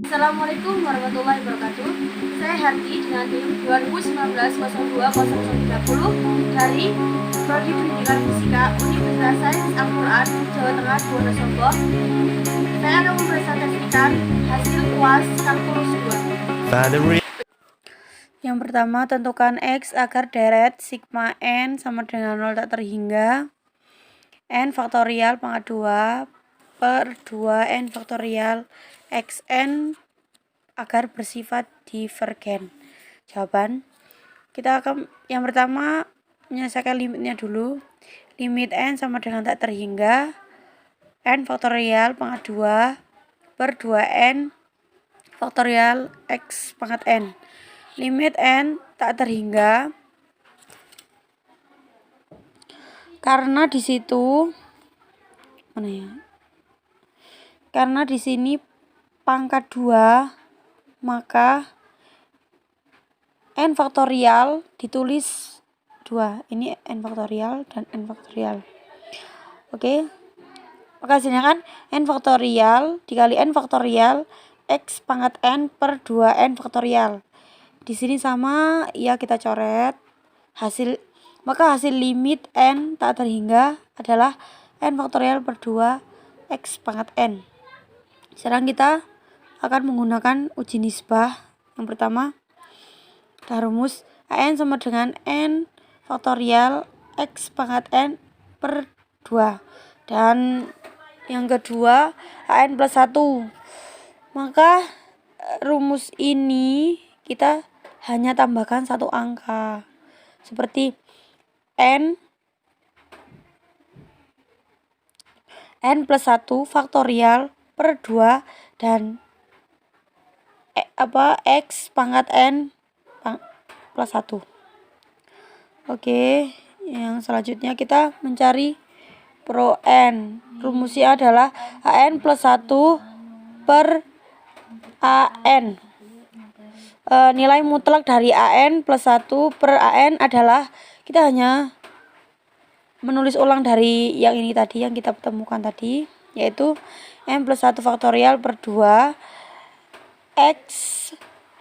Assalamualaikum warahmatullahi wabarakatuh. Saya Harti dengan tim 2019-02-0030 dari Prodi Pendidikan Fisika Universitas Sains Al-Quran Jawa Tengah Wonosobo. Saya akan mempresentasikan hasil UAS kalkulus 2. Yang pertama, tentukan X agar deret sigma N sama dengan 0 tak terhingga N faktorial pangkat 2 per 2 N faktorial Xn agar bersifat divergen. Jawaban, kita akan yang pertama menyelesaikan limitnya dulu. Limit N sama dengan tak terhingga N faktorial pangkat 2 per 2N faktorial X pangkat N. Limit N tak terhingga karena di situ karena di sini pangkat 2, maka N faktorial ditulis 2. Ini N faktorial dan N faktorial. Oke. Maka hasilnya kan N faktorial dikali N faktorial X pangkat N per 2N faktorial. Di sini sama, ya kita coret hasil. Maka hasil limit N tak terhingga adalah N faktorial per 2 X pangkat N. Sekarang kita akan menggunakan uji nisbah. Yang pertama, kita rumus AN sama dengan N faktorial X pangkat N per 2. Dan yang kedua, AN plus 1. Maka rumus ini kita hanya tambahkan satu angka. Seperti N plus 1 faktorial per 2 dan X pangkat N plus 1. Oke, yang selanjutnya kita mencari pro N. Rumusnya adalah AN plus 1 per AN. Nilai mutlak dari AN plus 1 per AN adalah, kita hanya menulis ulang dari yang ini tadi, yang kita temukan tadi, yaitu N plus 1 faktorial per 2 X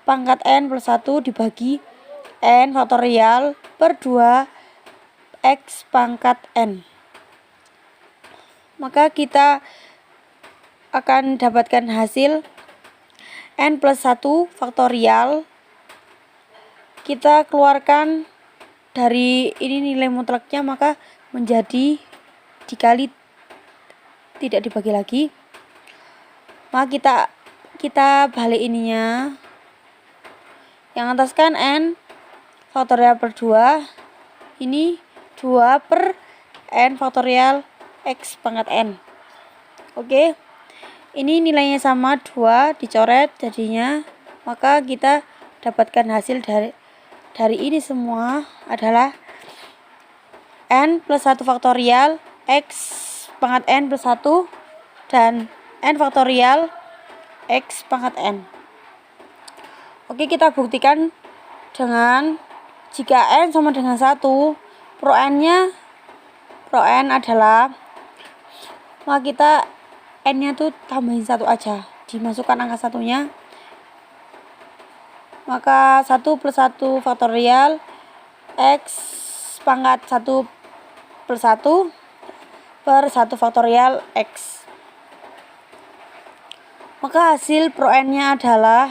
pangkat N plus 1 dibagi N faktorial per 2 X pangkat N. Maka kita akan dapatkan hasil N plus 1 faktorial. Kita keluarkan dari ini nilai mutlaknya, maka menjadi dikali, tidak dibagi lagi. Maka kita balik ininya. Yang atas kan N faktorial per 2. Ini 2 per N faktorial X pangkat N. Oke. Ini nilainya sama 2, dicoret jadinya. Maka kita dapatkan hasil dari ini semua adalah N plus 1 faktorial X pangkat N plus 1 dan N faktorial X pangkat N. Oke, kita buktikan dengan jika N sama dengan 1, pro N adalah, maka kita N-nya tuh tambahin 1 aja, dimasukkan angka satunya. Maka 1 plus 1 faktorial X pangkat 1 plus 1 per 1 faktorial X. Maka hasil pro N-nya adalah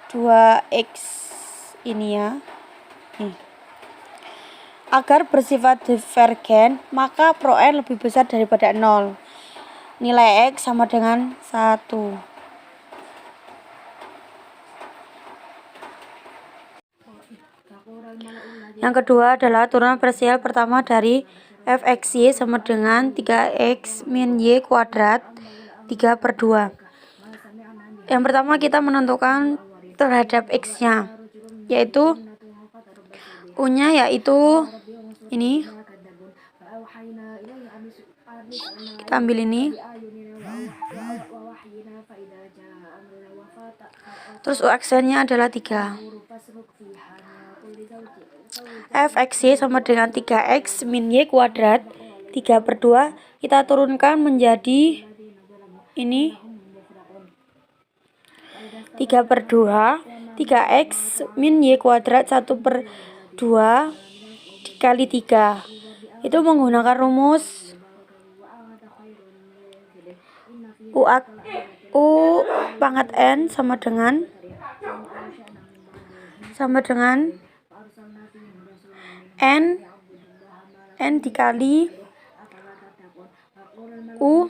2X ini ya. Agar bersifat divergen, maka pro N lebih besar daripada 0. Nilai X sama dengan 1. Yang kedua adalah turunan parsial pertama dari fxy sama dengan 3x min y kuadrat 3 per 2. Yang pertama kita menentukan terhadap x-nya, yaitu u-nya yaitu ini. Kita ambil ini. Terus UX-nya adalah 3. Fxy sama dengan 3x min y kuadrat 3 per 2. Kita turunkan menjadi ini 3/2 3x min y kuadrat 1/2 dikali 3. Itu menggunakan rumus U pangkat n sama dengan n dikali U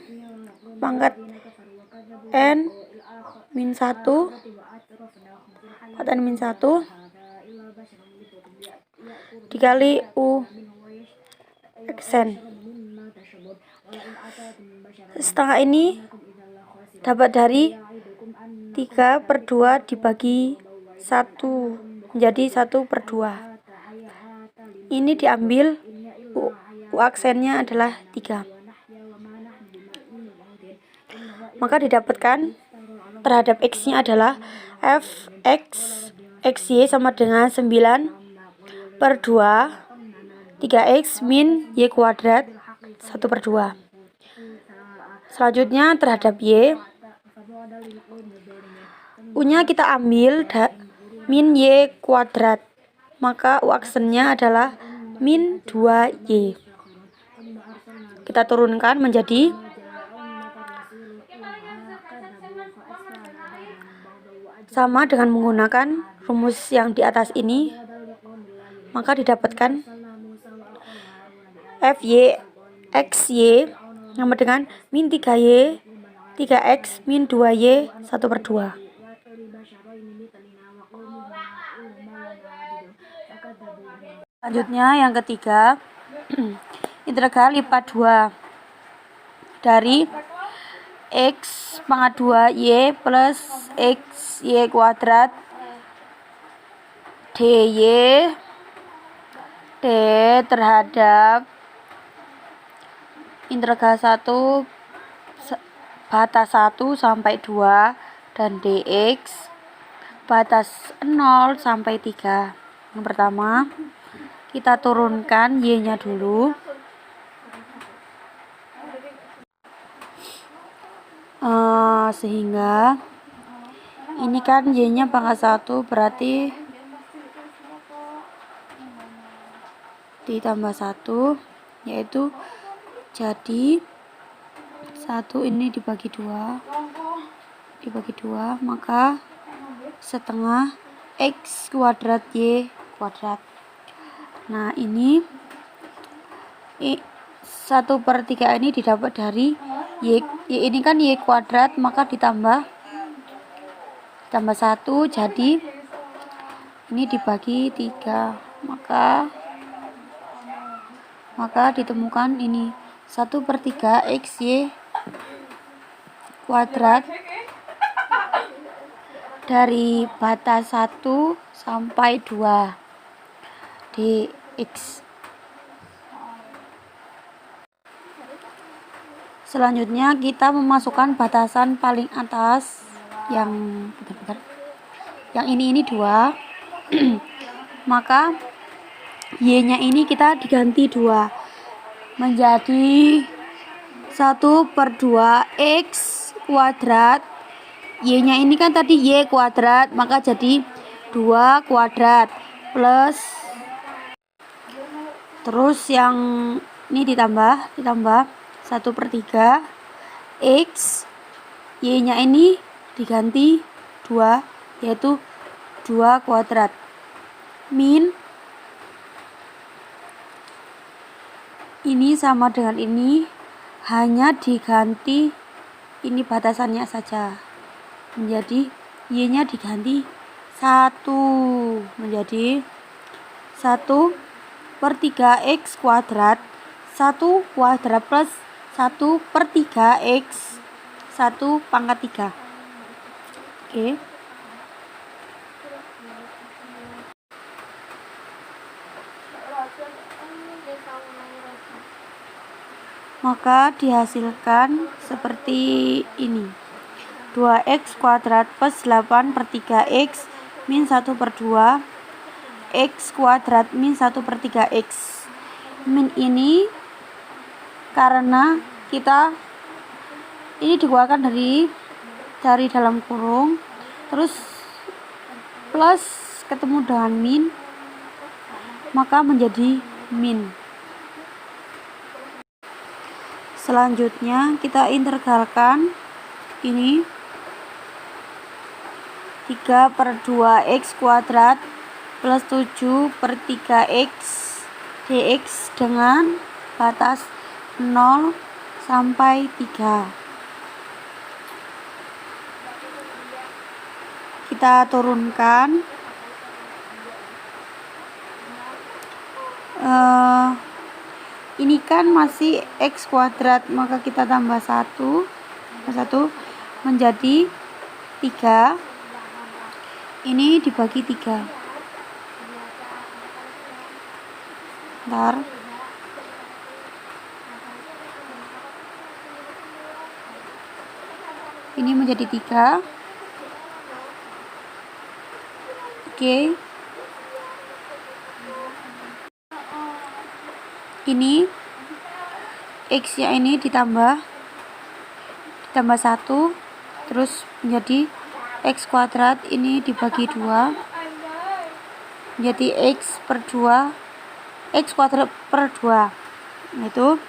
pangkat n min 1 pangkat n min 1 dikali U xn. Setengah ini dapat dari 3/2 dibagi 1 menjadi 1/2. Ini diambil U aksennya adalah 3. Maka didapatkan terhadap x-nya adalah fx sama dengan 9/2 3x min y kuadrat 1/2. Selanjutnya terhadap y, U-nya kita ambil min y kuadrat, maka U aksennya adalah min 2y. Kita turunkan menjadi sama dengan menggunakan rumus yang di atas ini, maka didapatkan fy xy sama dengan min 3y 3x min 2y 1/2. Selanjutnya yang ketiga, integral lipat 2 dari x pangkat 2y plus x y kuadrat dy d terhadap integral 1 batas 1 sampai 2 dan dx batas 0 sampai 3. Yang pertama, kita turunkan y-nya dulu. Sehingga ini kan y-nya pangkat 1 berarti ditambah 1, yaitu jadi 1 ini dibagi 2 maka setengah x kuadrat y kuadrat. Nah ini 1/3 ini didapat dari y ini kan y kuadrat, maka ditambah 1, jadi ini dibagi 3, maka ditemukan ini 1/3 xy kuadrat dari batas 1 sampai 2 dx. Selanjutnya kita memasukkan batasan paling atas yang ini 2 maka y-nya ini kita diganti 2 menjadi 1/2 x kuadrat. Y-nya ini kan tadi y kuadrat, maka jadi 2 kuadrat plus terus yang ini ditambah 1/3 x, y-nya ini diganti 2 yaitu 2 kuadrat min ini sama dengan ini, hanya diganti ini batasannya saja menjadi y-nya diganti 1 menjadi 1/3 x kuadrat 1 kuadrat plus 1/3 x 1 pangkat 3. Oke. Maka dihasilkan seperti ini. 2x kuadrat plus 8/3 x min 1/2 x kuadrat min 1/3 x. Min ini karena kita ini dikeluarkan dari dalam kurung, terus plus ketemu dengan min, maka menjadi min. Selanjutnya kita integralkan ini 3/2x kuadrat plus 7/3x dx dengan batas 0 sampai 3. Kita turunkan ini kan masih x kuadrat, maka kita tambah 1 menjadi 3. Ini dibagi 3. Bentar. Ini menjadi 3. Oke. Ini x-nya ini ditambah 1 terus menjadi x kuadrat, ini dibagi 2 menjadi x kuadrat per 2. Itu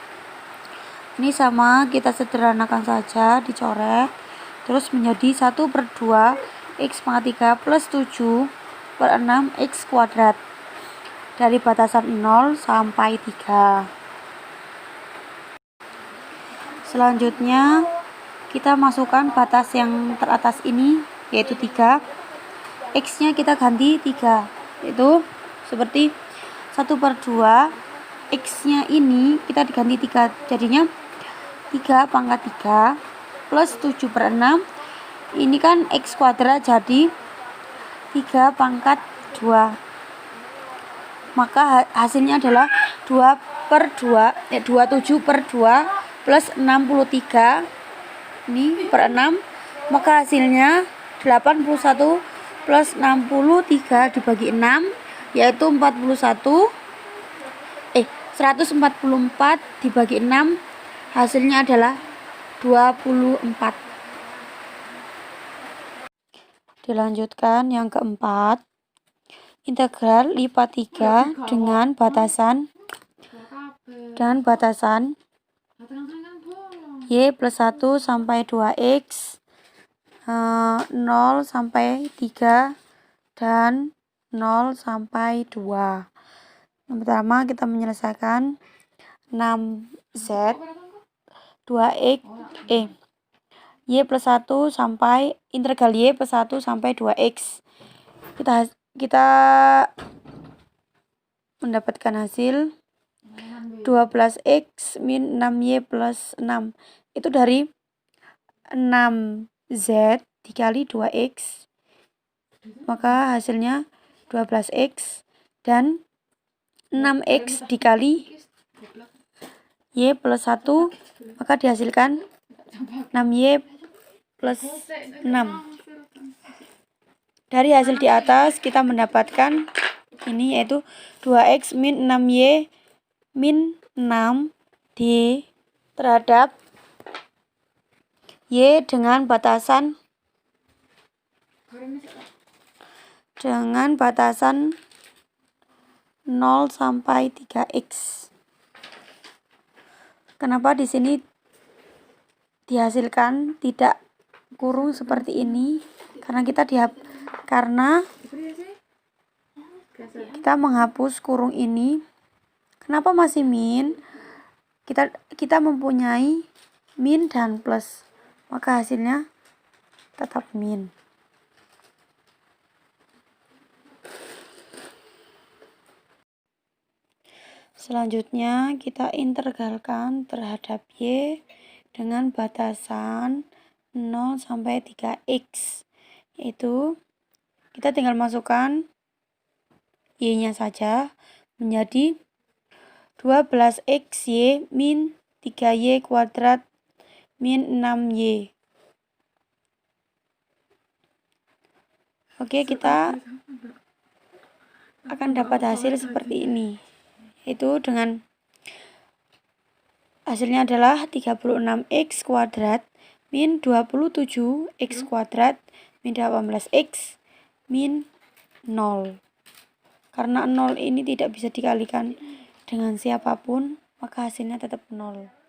ini sama, kita sederhanakan saja, dicoret terus menjadi 1/2 x pangkat 3 plus 7/6 x kuadrat dari batasan 0 sampai 3. Selanjutnya kita masukkan batas yang teratas ini, yaitu 3. X nya kita ganti 3, yaitu seperti 1/2 X nya ini kita diganti 3, jadinya 3 pangkat 3 plus 7/6, ini kan x kuadrat, jadi 3 pangkat 2, maka hasilnya adalah 2/2 27/2 plus 63 ini per 6, maka hasilnya 81 plus 63 dibagi 6, yaitu 144 dibagi 6, hasilnya adalah 24. Dilanjutkan yang keempat, integral lipat 3 dengan batasan y plus 1 sampai 2x 0 sampai 3 dan 0 sampai 2. Yang pertama kita menyelesaikan 6z 2x y plus 1 sampai integral y plus 1 sampai 2x. Kita mendapatkan hasil 12x min 6y plus 6. Itu dari 6z dikali 2x, maka hasilnya 12x, dan 6x dikali y plus 1, maka dihasilkan 6y plus 6. Dari hasil di atas kita mendapatkan ini, yaitu 2x min 6y min 6 di terhadap y dengan batasan 0 sampai 3x. Kenapa di sini dihasilkan tidak kurung seperti ini? Karena kita menghapus kurung ini. Kenapa masih min? Kita mempunyai min dan plus, maka hasilnya tetap min. Selanjutnya kita integralkan terhadap y dengan batasan 0 sampai 3x, yaitu kita tinggal masukkan y-nya saja menjadi 12xy min 3y kuadrat min 6y. Oke, kita akan dapat hasil seperti ini, yaitu dengan hasilnya adalah 36x kuadrat min 27x kuadrat min 18 X min 0. Karena 0 ini tidak bisa dikalikan dengan siapapun, maka hasilnya tetap 0.